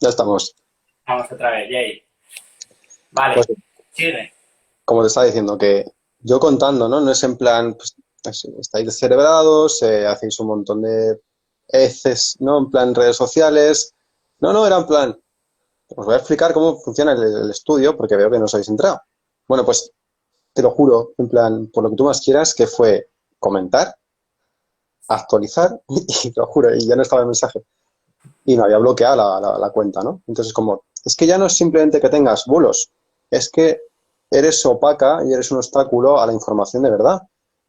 Ya estamos. Vamos otra vez, Jay. Vale, Pues, sigue. como te estaba diciendo, que yo contando, ¿no? No es en plan, pues, estáis descerebrados, hacéis un montón de heces, ¿no? En plan redes sociales. No, no, era en plan, os voy a explicar cómo funciona el estudio, porque veo que no os habéis entrado. Bueno, pues te lo juro, en plan, por lo que tú más quieras, que fue comentar, actualizar, y te lo juro, y ya no estaba el mensaje. Y me había bloqueado la cuenta, ¿no? Entonces, como, es que ya no es simplemente que tengas bulos, es que eres opaca y eres un obstáculo a la información de verdad,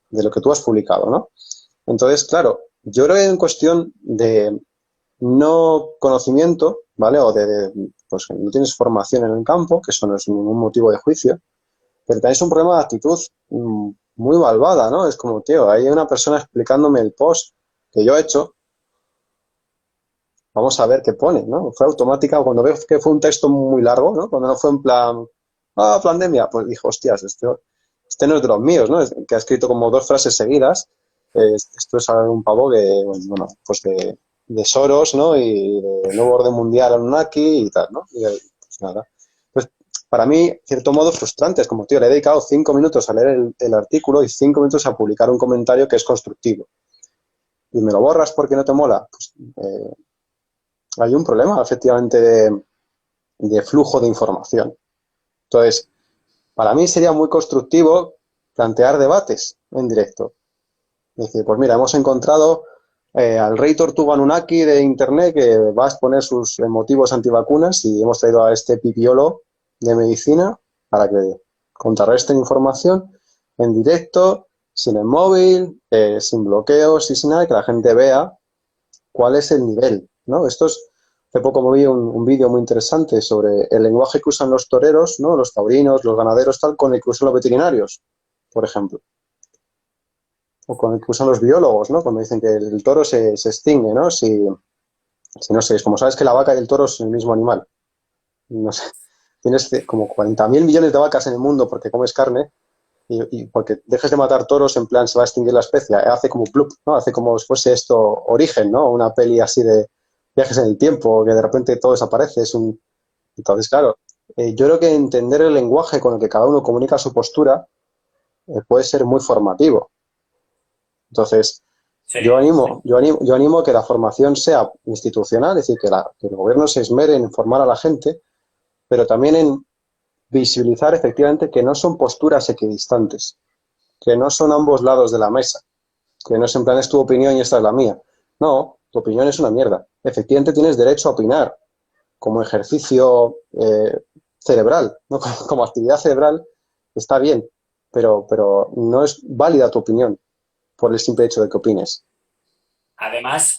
de lo que tú has publicado, ¿no? Entonces, claro, yo creo que en cuestión de no conocimiento, ¿vale? Pues que no tienes formación en el campo, que eso no es ningún motivo de juicio, pero también es un problema de actitud muy malvada, ¿no? Es como, tío, hay una persona explicándome el post que yo he hecho. Vamos a ver qué pone, ¿no? Fue automática, cuando veo que fue un texto muy largo, ¿no? Cuando no fue en plan, pandemia, pues dijo, hostias, este no es de los míos, ¿no? Que ha escrito como dos frases seguidas. Esto es un pavo que, bueno, pues de Soros, ¿no? Y de nuevo orden mundial Anunnaki y tal, ¿no? Pues nada. Pues para mí, cierto modo, frustrante. Es como, tío, le he dedicado 5 minutos a leer el artículo y 5 minutos a publicar un comentario que es constructivo. Y me lo borras porque no te mola. Pues, hay un problema, efectivamente, de flujo de información. Entonces, para mí sería muy constructivo plantear debates en directo. Es decir, pues mira, hemos encontrado al rey Tortuga Anunnaki de Internet que va a exponer sus motivos antivacunas y hemos traído a este pipiolo de medicina para que contrarresten información en directo, sin el móvil, sin bloqueos y sin nada, que la gente vea cuál es el nivel, ¿no? Hace poco me vi un vídeo muy interesante sobre el lenguaje que usan los toreros, ¿no? Los taurinos, los ganaderos, tal, con el que usan los veterinarios, por ejemplo, o con el que usan los biólogos, ¿no? Cuando dicen que el toro se extingue, ¿no? Si no sé, es como sabes que la vaca y el toro es el mismo animal. No sé, tienes como 40.000 millones de vacas en el mundo porque comes carne y porque dejes de matar toros, en plan se va a extinguir la especie. Hace como plup, ¿no? Hace como si fuese esto Origen, ¿no? Una peli así de viajes en el tiempo, que de repente todo desaparece. Entonces, claro, yo creo que entender el lenguaje con el que cada uno comunica su postura puede ser muy formativo. Entonces, Sí, yo animo a que la formación sea institucional, es decir, que el gobierno se esmere en formar a la gente, pero también en visibilizar efectivamente que no son posturas equidistantes, que no son ambos lados de la mesa, que no es en plan es tu opinión y esta es la mía. No, tu opinión es una mierda. Efectivamente tienes derecho a opinar como ejercicio cerebral, ¿no? Como actividad cerebral está bien, pero no es válida tu opinión por el simple hecho de que opines. además,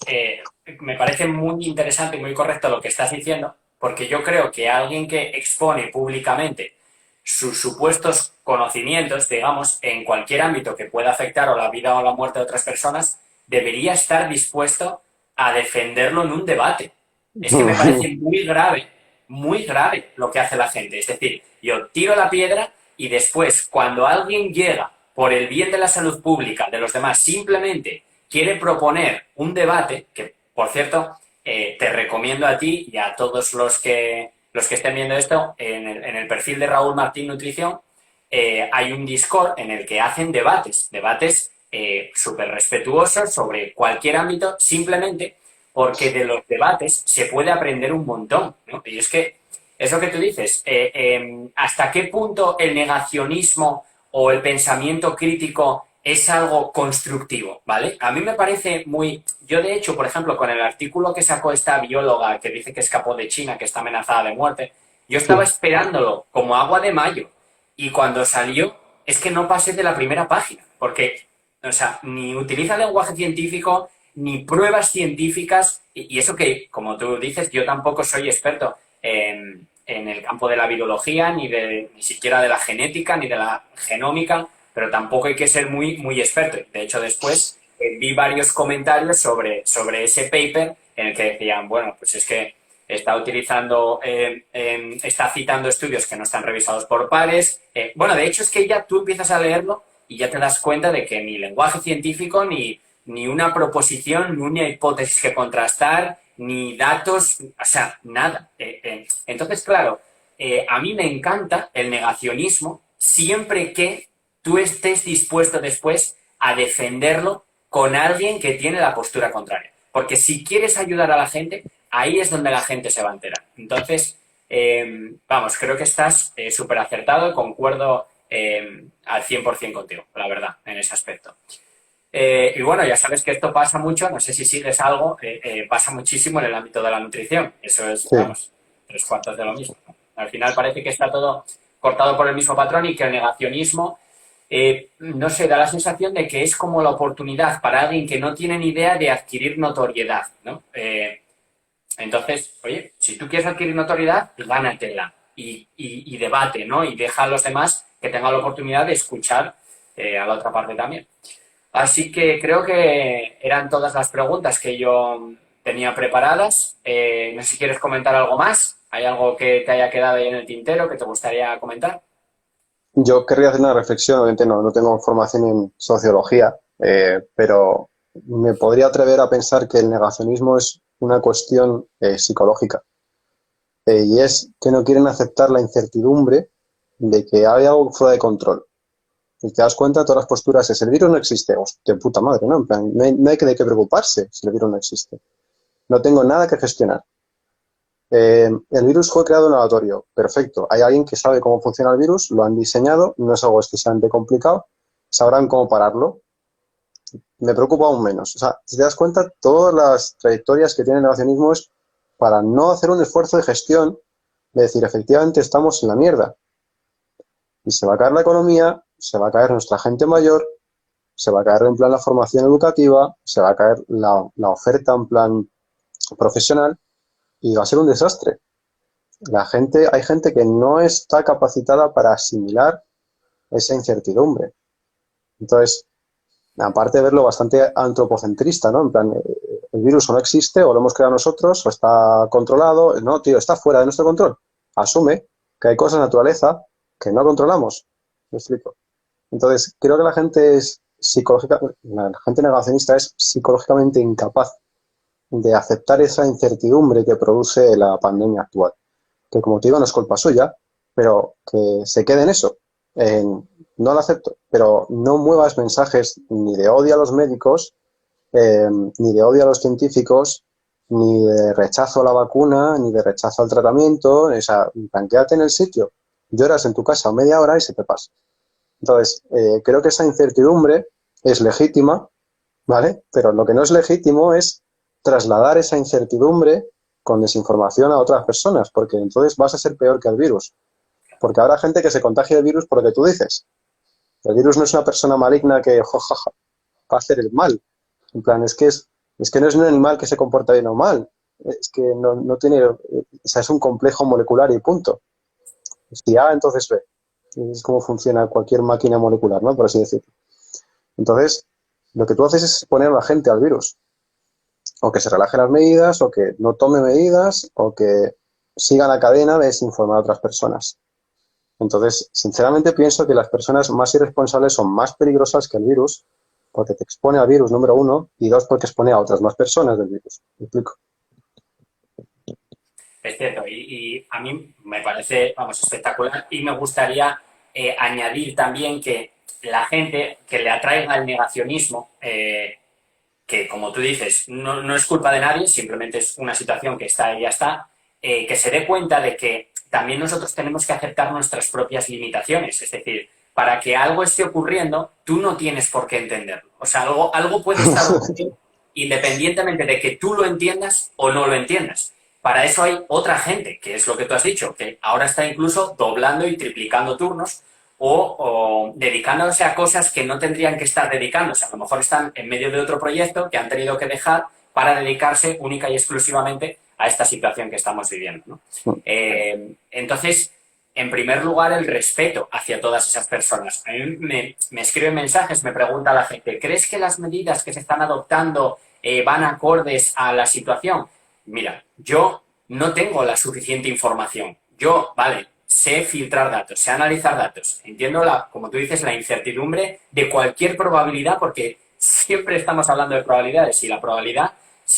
me parece muy interesante y muy correcto lo que estás diciendo, porque yo creo que alguien que expone públicamente sus supuestos conocimientos, digamos, en cualquier ámbito que pueda afectar o la vida o la muerte de otras personas, debería estar dispuesto a defenderlo en un debate. Es que me parece muy grave lo que hace la gente. Es decir, yo tiro la piedra y después, cuando alguien llega por el bien de la salud pública de los demás, simplemente quiere proponer un debate, que por cierto, te recomiendo a ti y a todos los que estén viendo esto, en el perfil de Raúl Martín Nutrición, hay un Discord en el que hacen debates súper respetuosos sobre cualquier ámbito, simplemente porque de los debates se puede aprender un montón, ¿no? Y es que, eso que tú dices, ¿hasta qué punto el negacionismo o el pensamiento crítico es algo constructivo, ¿vale? A mí me parece muy... Yo, de hecho, por ejemplo, con el artículo que sacó esta bióloga que dice que escapó de China, que está amenazada de muerte, yo estaba esperándolo como agua de mayo y cuando salió es que no pasé de la primera página, porque, o sea, ni utiliza lenguaje científico, ni pruebas científicas, y eso que, como tú dices, yo tampoco soy experto en el campo de la biología, ni siquiera de la genética, ni de la genómica, pero tampoco hay que ser muy experto. De hecho, después vi varios comentarios sobre ese paper en el que decían, bueno, pues es que está citando estudios que no están revisados por pares. Bueno, de hecho es que ya tú empiezas a leerlo y ya te das cuenta de que ni lenguaje científico, ni una proposición, ni una hipótesis que contrastar, ni datos, o sea, nada. Entonces, claro, a mí me encanta el negacionismo siempre que tú estés dispuesto después a defenderlo con alguien que tiene la postura contraria. Porque si quieres ayudar a la gente, ahí es donde la gente se va a enterar. Entonces, vamos, creo que estás súper acertado y concuerdo al 100% contigo, la verdad, en ese aspecto. Y bueno, ya sabes que esto pasa mucho, no sé si sigues algo, pasa muchísimo en el ámbito de la nutrición. Eso es, Sí. vamos, tres cuartos de lo mismo, ¿no? Al final parece que está todo cortado por el mismo patrón y que el negacionismo, no sé, da la sensación de que es como la oportunidad para alguien que no tiene ni idea de adquirir notoriedad, ¿no? Entonces, oye, si tú quieres adquirir notoriedad, gánatela y debate, ¿no? Y deja a los demás que tengan la oportunidad de escuchar a la otra parte también. Así que creo que eran todas las preguntas que yo tenía preparadas. No sé si quieres comentar algo más. ¿Hay algo que te haya quedado ahí en el tintero que te gustaría comentar? Yo querría hacer una reflexión, obviamente no tengo formación en sociología, pero me podría atrever a pensar que el negacionismo es una cuestión psicológica. Y es que no quieren aceptar la incertidumbre de que hay algo fuera de control. Y te das cuenta, todas las posturas es: el virus no existe. Hostia, puta madre, ¿no? En plan, no hay de qué preocuparse si el virus no existe. No tengo nada que gestionar. El virus fue creado en laboratorio. Perfecto. Hay alguien que sabe cómo funciona el virus, lo han diseñado, no es algo excesivamente complicado, sabrán cómo pararlo. Me preocupa aún menos. O sea, si te das cuenta, todas las trayectorias que tiene el negacionismo es para no hacer un esfuerzo de gestión, de decir, efectivamente, estamos en la mierda. Y se va a caer la economía, se va a caer nuestra gente mayor, se va a caer en plan la formación educativa, se va a caer la oferta en plan profesional y va a ser un desastre. Hay gente que no está capacitada para asimilar esa incertidumbre. Entonces, aparte de verlo bastante antropocentrista, ¿no? En plan, el virus o no existe, o lo hemos creado nosotros, o está controlado. No, tío, está fuera de nuestro control. Asume que hay cosas en la naturaleza que no controlamos. ¿Me explico? Entonces, creo que la gente es psicológica, la gente negacionista es psicológicamente incapaz de aceptar esa incertidumbre que produce la pandemia actual. Que, como te digo, no es culpa suya, pero que se quede en eso. No lo acepto, pero no muevas mensajes ni de odio a los médicos, ni de odio a los científicos, ni de rechazo a la vacuna, ni de rechazo al tratamiento. O sea, quédate en el sitio, lloras en tu casa media hora y se te pasa. Entonces, creo que esa incertidumbre es legítima, ¿vale? Pero lo que no es legítimo es trasladar esa incertidumbre con desinformación a otras personas, porque entonces vas a ser peor que el virus. Porque habrá gente que se contagie del virus por lo que tú dices. El virus no es una persona maligna que va a hacer el mal. En plan, es que no es un animal que se comporta bien o mal. Es que no tiene, o sea, es un complejo molecular y punto. Si A, entonces B. Es como funciona cualquier máquina molecular, ¿no? Por así decirlo. Entonces, lo que tú haces es exponer a la gente al virus. O que se relaje las medidas, o que no tome medidas, o que siga la cadena de desinformar a otras personas. Entonces, sinceramente pienso que las personas más irresponsables son más peligrosas que el virus, porque te expone al virus, número uno, y dos, porque expone a otras más personas del virus. ¿Me explico? Es cierto, y a mí me parece, vamos, espectacular y me gustaría añadir también que la gente que le atraiga el negacionismo, que como tú dices, no es culpa de nadie, simplemente es una situación que está y ya está, que se dé cuenta de que también nosotros tenemos que aceptar nuestras propias limitaciones. Es decir, para que algo esté ocurriendo, tú no tienes por qué entenderlo. O sea, algo puede estar ocurriendo independientemente de que tú lo entiendas o no lo entiendas. Para eso hay otra gente, que es lo que tú has dicho, que ahora está incluso doblando y triplicando turnos o dedicándose a cosas que no tendrían que estar dedicándose. A lo mejor están en medio de otro proyecto que han tenido que dejar para dedicarse única y exclusivamente a esta situación que estamos viviendo, ¿no? Entonces, en primer lugar, el respeto hacia todas esas personas. A mí me escriben mensajes, me pregunta la gente, ¿crees que las medidas que se están adoptando van acordes a la situación? Mira, yo no tengo la suficiente información. Yo, vale, sé filtrar datos, sé analizar datos. Entiendo, como tú dices, la incertidumbre de cualquier probabilidad, porque siempre estamos hablando de probabilidades y la probabilidad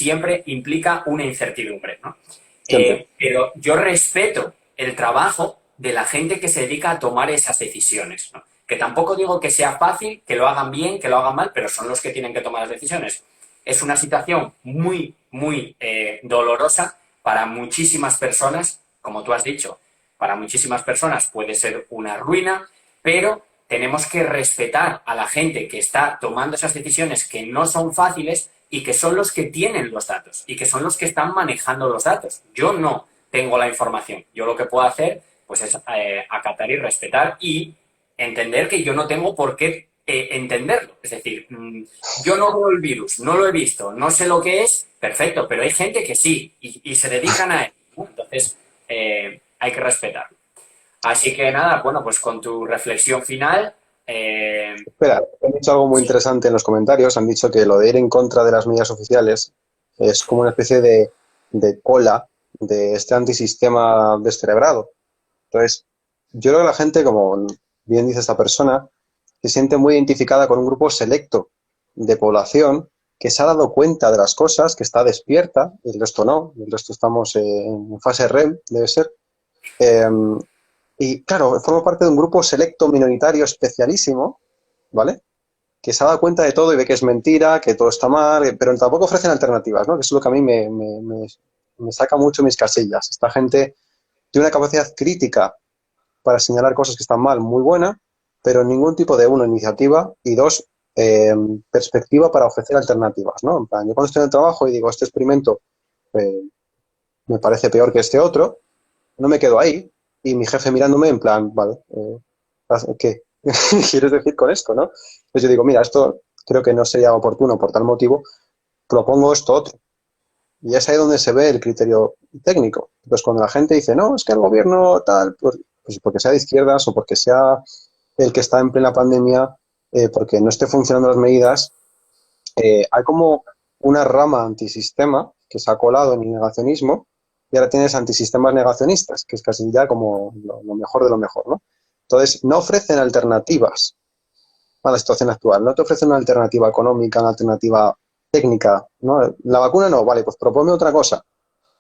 siempre implica una incertidumbre, ¿no? Siempre. Pero yo respeto el trabajo de la gente que se dedica a tomar esas decisiones, ¿no? Que tampoco digo que sea fácil, que lo hagan bien, que lo hagan mal, pero son los que tienen que tomar las decisiones. Es una situación muy, muy dolorosa para muchísimas personas, como tú has dicho, para muchísimas personas puede ser una ruina, pero tenemos que respetar a la gente que está tomando esas decisiones que no son fáciles y que son los que tienen los datos y que son los que están manejando los datos. Yo no tengo la información. Yo lo que puedo hacer pues es acatar y respetar y entender que yo no tengo por qué entenderlo. Es decir, yo no veo el virus, no lo he visto, no sé lo que es, perfecto, pero hay gente que sí y se dedican a él, ¿no? Entonces, hay que respetarlo. Así que nada, bueno, pues con tu reflexión final, Espera, han dicho algo muy sí, interesante en los comentarios. Han dicho que lo de ir en contra de las medidas oficiales es como una especie de cola de este antisistema descerebrado. Entonces, yo creo que la gente, como bien dice esta persona, se siente muy identificada con un grupo selecto de población que se ha dado cuenta de las cosas, que está despierta, y el resto no, el resto estamos en fase REM, debe ser. Eh, y claro, forma parte de un grupo selecto, minoritario, especialísimo, ¿vale? Que se ha dado cuenta de todo y ve que es mentira, que todo está mal, pero tampoco ofrecen alternativas, ¿no? Que es lo que a mí me saca mucho mis casillas. Esta gente tiene una capacidad crítica para señalar cosas que están mal muy buena, pero ningún tipo de, uno, iniciativa y dos, perspectiva para ofrecer alternativas, ¿no? En plan, yo cuando estoy en el trabajo y digo, este experimento eh, me parece peor que este otro, no me quedo ahí y mi jefe mirándome en plan, vale, ¿qué quieres decir con esto, no? Entonces yo digo, mira, esto creo que no sería oportuno por tal motivo, propongo esto otro. Y es ahí donde se ve el criterio técnico. Pues cuando la gente dice, no, es que el gobierno tal, pues porque sea de izquierdas o porque sea el que está en plena pandemia, porque no esté funcionando las medidas, hay como una rama antisistema que se ha colado en el negacionismo y ahora tienes antisistemas negacionistas, que es casi ya como lo mejor de lo mejor, ¿no? Entonces, no ofrecen alternativas a la situación actual, no te ofrecen una alternativa económica, una alternativa técnica, ¿no? La vacuna no, vale, pues propone otra cosa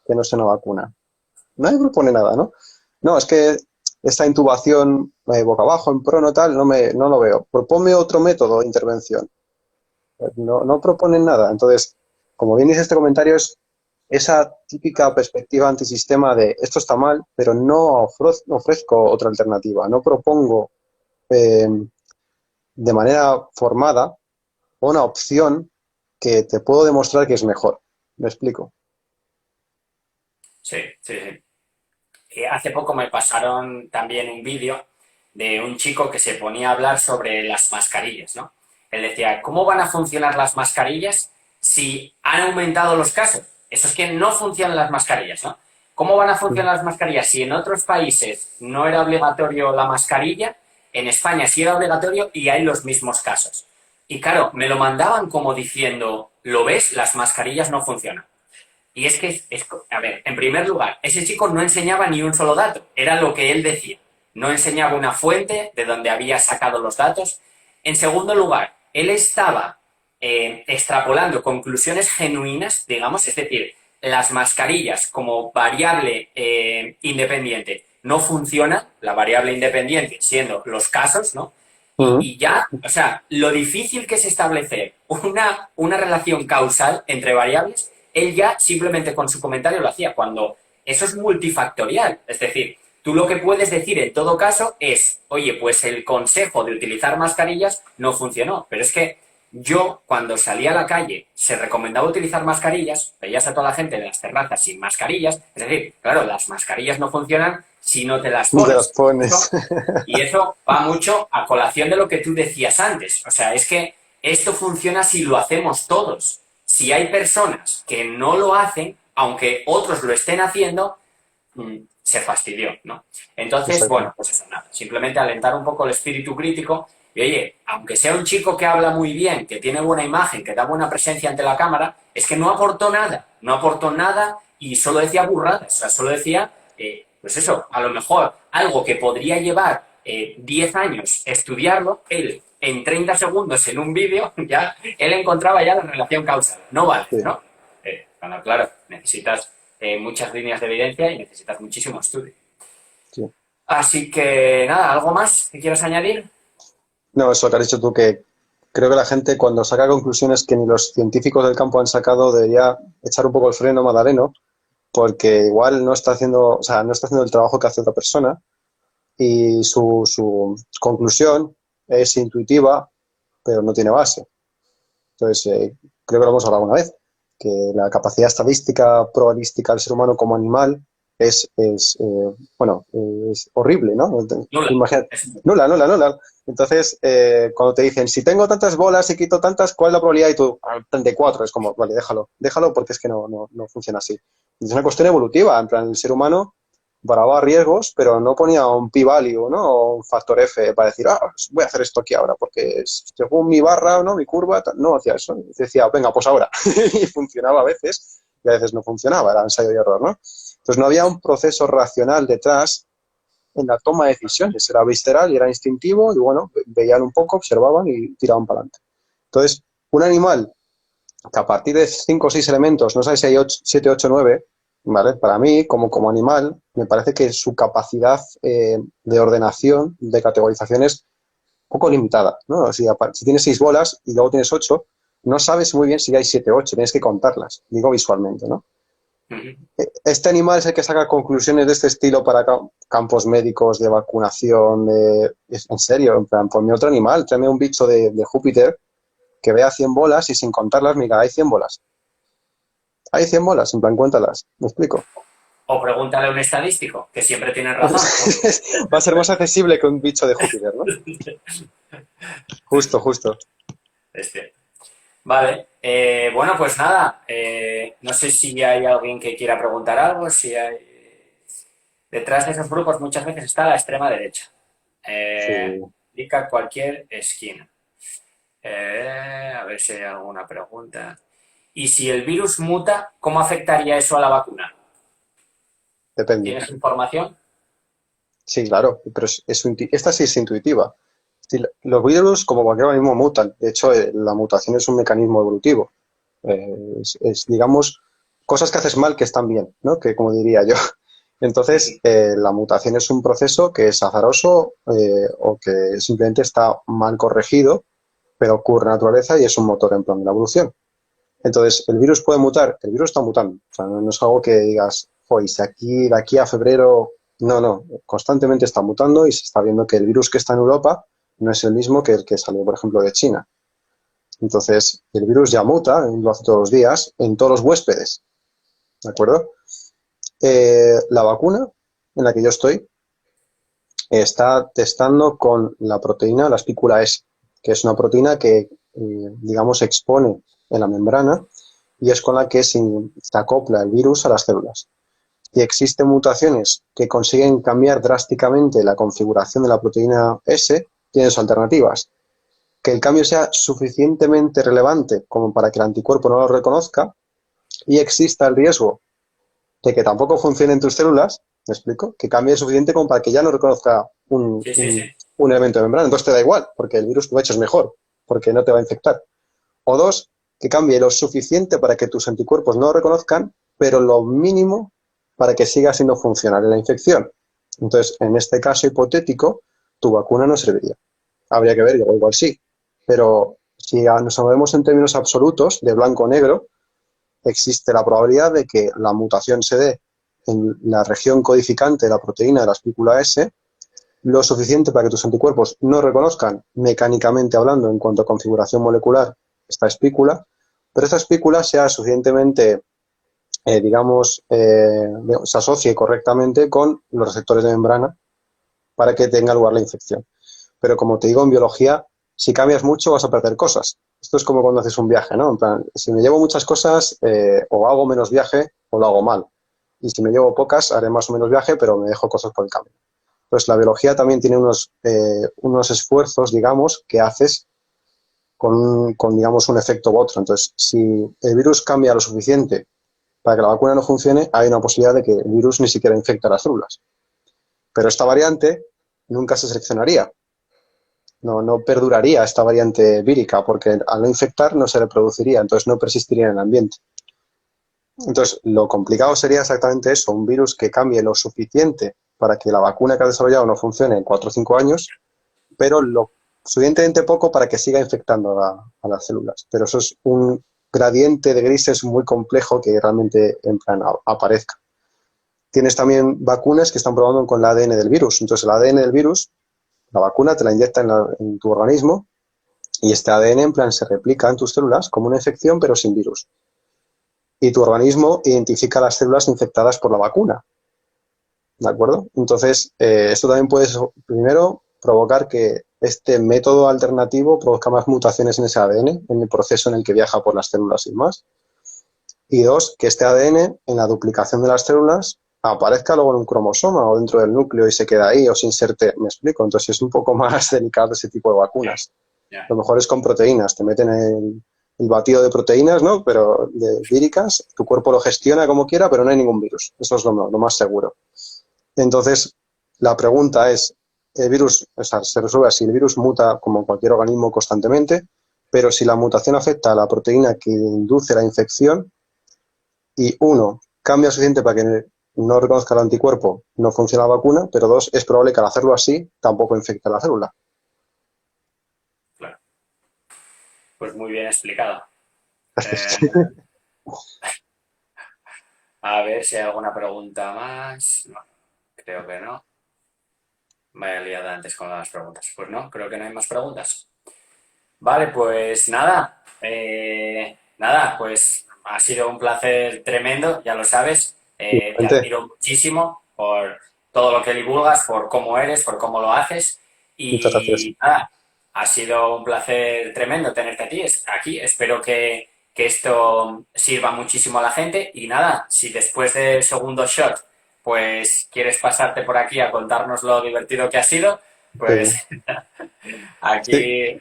que no sea una vacuna. Nadie propone nada, ¿no? No, es que esta intubación boca abajo, en prono, tal, no lo veo. Propone otro método de intervención. No proponen nada. Entonces, como bien dice este comentario, es esa típica perspectiva antisistema de esto está mal, pero no ofrezco otra alternativa. No propongo eh, de manera formada una opción que te puedo demostrar que es mejor. ¿Me explico? sí, sí, sí. Hace poco me pasaron también un vídeo de un chico que se ponía a hablar sobre las mascarillas, ¿no? Él decía, ¿cómo van a funcionar las mascarillas si han aumentado los casos? Eso es que no funcionan las mascarillas, ¿no? ¿Cómo van a funcionar las mascarillas si en otros países no era obligatorio la mascarilla, en España sí era obligatorio y hay los mismos casos? Y claro, me lo mandaban como diciendo, ¿lo ves? Las mascarillas no funcionan. Y es que, a ver, en primer lugar, ese chico no enseñaba ni un solo dato, era lo que él decía. No enseñaba una fuente de donde había sacado los datos. En segundo lugar, él estaba extrapolando conclusiones genuinas, digamos, es decir, las mascarillas como variable independiente no funciona, la variable independiente siendo los casos, ¿no? Uh -huh. Y ya, o sea, lo difícil que es establecer una relación causal entre variables, él ya simplemente con su comentario lo hacía, cuando eso es multifactorial. Es decir, tú lo que puedes decir en todo caso es, oye, pues el consejo de utilizar mascarillas no funcionó, pero es que yo, cuando salí a la calle, se recomendaba utilizar mascarillas, veías a toda la gente en las terrazas sin mascarillas, es decir, claro, las mascarillas no funcionan si no te las Te las pones. pones. Y eso va mucho a colación de lo que tú decías antes. O sea, es que esto funciona si lo hacemos todos. Si hay personas que no lo hacen, aunque otros lo estén haciendo, se fastidió, ¿no? Entonces, Exacto. bueno, pues eso, nada. Simplemente alentar un poco el espíritu crítico y, oye, aunque sea un chico que habla muy bien, que tiene buena imagen, que da buena presencia ante la cámara, es que no aportó nada. No aportó nada y solo decía burradas. O sea, solo decía, pues eso, a lo mejor algo que podría llevar 10 años estudiarlo, él en 30 segundos en un vídeo, ya él encontraba ya la relación causal. No vale, Sí. ¿no? Cuando, claro, necesitas muchas líneas de evidencia y necesitas muchísimo estudio. Sí. Así que, nada, ¿algo más que quieras añadir? No, eso que has dicho tú, que creo que la gente cuando saca conclusiones que ni los científicos del campo han sacado debería echar un poco el freno Madaleno, porque igual no está haciendo, o sea, no está haciendo el trabajo que hace otra persona y su conclusión es intuitiva, pero no tiene base. Entonces, creo que lo hemos hablado una vez, que la capacidad estadística probabilística del ser humano como animal bueno, es horrible, ¿no? Nula. Imagínate, nula, nula, nula. Entonces, cuando te dicen, si tengo tantas bolas y quito tantas, ¿cuál es la probabilidad? Y tú, 34, es como, vale, déjalo porque es que no funciona así. Es una cuestión evolutiva, en plan, el ser humano paraba riesgos, pero no ponía un p-value, ¿no? O un factor F para decir, voy a hacer esto aquí ahora, porque según mi barra, ¿no? Mi curva, no hacía eso. Decía, venga, pues ahora. Y funcionaba a veces, y a veces no funcionaba, era ensayo y error, ¿no? Entonces no había un proceso racional detrás en la toma de decisiones, era visceral y era instintivo, y bueno, veían un poco, observaban y tiraban para adelante. Entonces, un animal que a partir de 5 o 6 elementos, no sé si hay 7, 8, 9, ¿vale? Para mí, como animal, me parece que su capacidad de ordenación, de categorización es un poco limitada, ¿no? Si tienes 6 bolas y luego tienes 8, no sabes muy bien si hay 7 o 8, tienes que contarlas, digo visualmente, ¿no? Este animal es el que saca conclusiones de este estilo para campos médicos, de vacunación, en serio, en plan, ponme otro animal, tráeme un bicho de Júpiter que vea 100 bolas y sin contarlas me diga, hay 100 bolas. Hay 100 bolas, en plan, cuéntalas. ¿Me explico? O pregúntale a un estadístico, que siempre tiene razón. Va a ser más accesible que un bicho de Júpiter, ¿no? Justo, justo. Este. Vale, bueno, pues nada, no sé si hay alguien que quiera preguntar algo, si hay... Detrás de esos grupos muchas veces está la extrema derecha. Sí. Indica cualquier esquina. A ver si hay alguna pregunta. ¿Y si el virus muta, cómo afectaría eso a la vacuna? Depende. ¿Tienes información? Sí, claro, pero esta sí es intuitiva. Sí, los virus, como cualquier organismo, mutan. De hecho, la mutación es un mecanismo evolutivo. Digamos, cosas que haces mal que están bien, ¿no? Que como diría yo. Entonces, la mutación es un proceso que es azaroso o que simplemente está mal corregido, pero ocurre en la naturaleza y es un motor en plan de la evolución. Entonces, ¿el virus puede mutar? El virus está mutando. O sea, no es algo que digas, hoy si de aquí a febrero... No, constantemente está mutando y se está viendo que el virus que está en Europa no es el mismo que el que salió, por ejemplo, de China. Entonces, el virus ya muta, lo hace todos los días, en todos los huéspedes. ¿De acuerdo? La vacuna en la que yo estoy está testando con la proteína, la espícula S, que es una proteína que, digamos, expone en la membrana y es con la que se acopla el virus a las células. Y existen mutaciones que consiguen cambiar drásticamente la configuración de la proteína S, tienen sus alternativas. Que el cambio sea suficientemente relevante como para que el anticuerpo no lo reconozca y exista el riesgo de que tampoco funcione en tus células, ¿me explico? Que cambie suficiente como para que ya no reconozca Sí, sí, sí. un elemento de membrana. Entonces te da igual, porque el virus tú lo hecho es mejor, porque no te va a infectar. O dos, que cambie lo suficiente para que tus anticuerpos no lo reconozcan, pero lo mínimo para que siga siendo funcional en la infección. Entonces, en este caso hipotético, tu vacuna no serviría. Habría que ver, igual sí. Pero si nos movemos en términos absolutos, de blanco o negro, existe la probabilidad de que la mutación se dé en la región codificante de la proteína de la espícula S, lo suficiente para que tus anticuerpos no reconozcan, mecánicamente hablando, en cuanto a configuración molecular, esta espícula, pero esta espícula sea suficientemente, se asocie correctamente con los receptores de membrana para que tenga lugar la infección. Pero como te digo, en biología, si cambias mucho vas a perder cosas. Esto es como cuando haces un viaje, ¿no? En plan, si me llevo muchas cosas, o hago menos viaje o lo hago mal. Y si me llevo pocas, haré más o menos viaje, pero me dejo cosas por el camino. Pues la biología también tiene unos esfuerzos, digamos, que haces digamos, un efecto u otro. Entonces, si el virus cambia lo suficiente para que la vacuna no funcione, hay una posibilidad de que el virus ni siquiera infecte a las células. Pero esta variante nunca se seleccionaría. No perduraría esta variante vírica, porque al no infectar no se reproduciría, entonces no persistiría en el ambiente. Entonces, lo complicado sería exactamente eso, un virus que cambie lo suficiente para que la vacuna que ha desarrollado no funcione en 4 o 5 años, pero lo suficientemente poco para que siga infectando a las células. Pero eso es un gradiente de grises muy complejo que realmente en plan aparezca. Tienes también vacunas que están probando con el ADN del virus. Entonces, el ADN del virus, la vacuna te la inyecta en tu organismo y este ADN en plan se replica en tus células como una infección pero sin virus. Y tu organismo identifica las células infectadas por la vacuna. ¿De acuerdo? Entonces, esto también puede, primero, provocar que este método alternativo produzca más mutaciones en ese ADN, en el proceso en el que viaja por las células y más. Y dos, que este ADN, en la duplicación de las células, aparezca luego en un cromosoma o dentro del núcleo y se queda ahí o se inserte. ¿Me explico? Entonces es un poco más delicado ese tipo de vacunas. Ya. Lo mejor es con proteínas. Te meten el batido de proteínas, ¿no? Pero de víricas, tu cuerpo lo gestiona como quiera, pero no hay ningún virus. Eso es lo más seguro. Entonces, la pregunta es, el virus, o sea, se resuelve así, el virus muta como cualquier organismo constantemente, pero si la mutación afecta a la proteína que induce la infección y uno, cambia suficiente para que no reconozca el anticuerpo, no funciona la vacuna, pero dos, es probable que al hacerlo así tampoco infecte a la célula. Claro. Pues muy bien explicado. A ver si hay alguna pregunta más. No, creo que no. Vaya liada antes con las preguntas. Pues no, creo que no hay más preguntas. Vale, pues nada. Nada, pues ha sido un placer tremendo, ya lo sabes. Te Igualmente, admiro muchísimo por todo lo que divulgas, por cómo eres, por cómo lo haces. muchas gracias. Y nada, ha sido un placer tremendo tenerte aquí. Espero que esto sirva muchísimo a la gente. Y nada, si después del segundo shot, pues quieres pasarte por aquí a contarnos lo divertido que ha sido, pues Sí, sí, aquí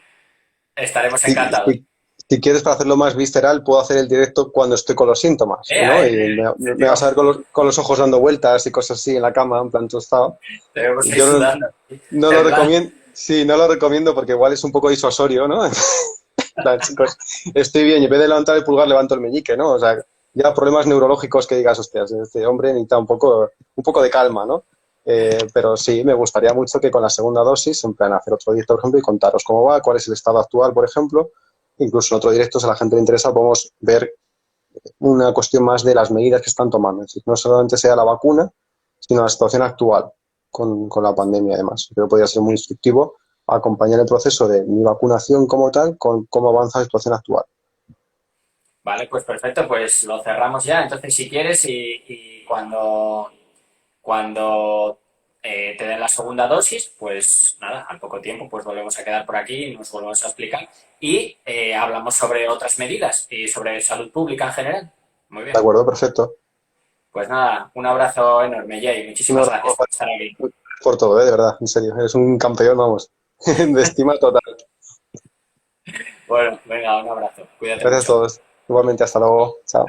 estaremos sí, encantados. sí. Si quieres, para hacerlo más visceral, puedo hacer el directo cuando estoy con los síntomas, ¿no? Y me vas a ver con los ojos dando vueltas y cosas así en la cama, en plan tostado. Te vemos ahí Yo sudando. no lo Temblando. recomiendo, sí, no lo recomiendo porque igual es un poco disuasorio, ¿no? En plan, chicos, estoy bien, y en vez de levantar el pulgar, levanto el meñique, ¿no? O sea, ya problemas neurológicos que digas, hostias, este hombre necesita un poco de calma, ¿no? Pero sí, me gustaría mucho que con la segunda dosis, en plan, hacer otro directo, por ejemplo, y contaros cómo va, cuál es el estado actual, por ejemplo. Incluso en otro directo, si a la gente le interesa, podemos ver una cuestión más de las medidas que están tomando. Es decir, no solamente sea la vacuna, sino la situación actual con la pandemia, además. Creo que podría ser muy instructivo acompañar el proceso de mi vacunación como tal con cómo avanza la situación actual. Vale, pues perfecto, pues lo cerramos ya. Entonces, si quieres, y cuando te den la segunda dosis, pues nada, al poco tiempo, pues volvemos a quedar por aquí y nos volvemos a explicar. Y hablamos sobre otras medidas y sobre salud pública en general. Muy De bien. acuerdo, perfecto. Pues nada, un abrazo enorme, Jay. Un Muchísimas abrazo gracias por estar aquí. por todo, de verdad, en serio. Eres un campeón, vamos. De estima total. Bueno, venga, un abrazo. Cuídate Gracias a mucho. todos. Igualmente, hasta luego. Chao.